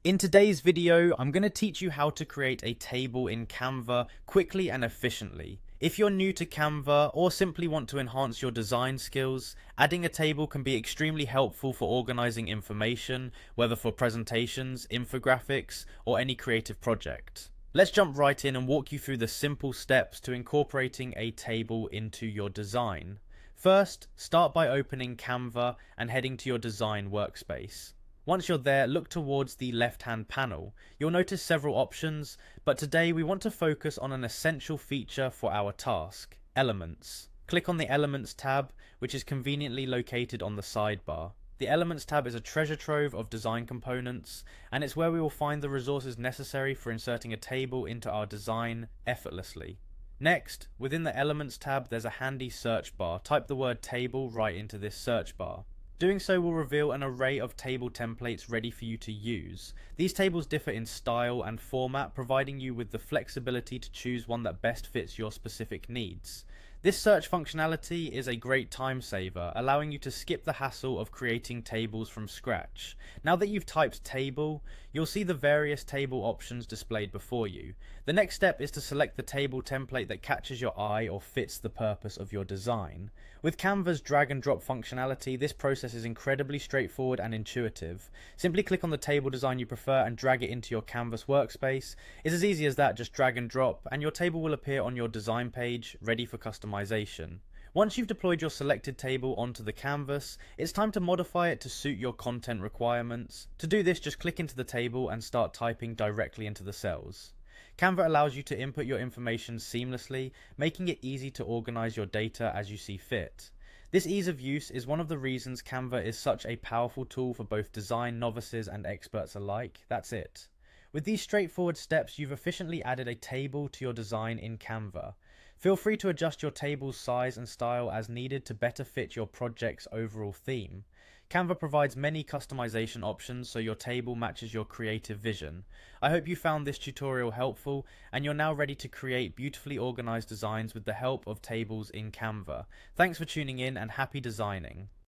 In today's video, I'm going to teach you how to create a table in Canva quickly and efficiently. If you're new to Canva or simply want to enhance your design skills, adding a table can be extremely helpful for organizing information, whether for presentations, infographics, or any creative project. Let's jump right in and walk you through the simple steps to incorporating a table into your design. First, start by opening Canva and heading to your design workspace. Once you're there, look towards the left-hand panel. You'll notice several options, but today we want to focus on an essential feature for our task: Elements. Click on the Elements tab, which is conveniently located on the sidebar. The Elements tab is a treasure trove of design components, and it's where we will find the resources necessary for inserting a table into our design effortlessly. Next, within the Elements tab, there's a handy search bar. Type the word table right into this search bar. Doing so will reveal an array of table templates ready for you to use. These tables differ in style and format, providing you with the flexibility to choose one that best fits your specific needs. This search functionality is a great time saver, allowing you to skip the hassle of creating tables from scratch. Now that you've typed table, you'll see the various table options displayed before you. The next step is to select the table template that catches your eye or fits the purpose of your design. With Canva's drag and drop functionality, this process is incredibly straightforward and intuitive. Simply click on the table design you prefer and drag it into your Canvas workspace. It's as easy as that, just drag and drop, and your table will appear on your design page, ready for customization. Once you've deployed your selected table onto the canvas, it's time to modify it to suit your content requirements. To do this, just click into the table and start typing directly into the cells. Canva allows you to input your information seamlessly, making it easy to organize your data as you see fit. This ease of use is one of the reasons Canva is such a powerful tool for both design novices and experts alike. That's it. With these straightforward steps, you've efficiently added a table to your design in Canva. Feel free to adjust your table's size and style as needed to better fit your project's overall theme. Canva provides many customization options so your table matches your creative vision. I hope you found this tutorial helpful and you're now ready to create beautifully organized designs with the help of tables in Canva. Thanks for tuning in and happy designing.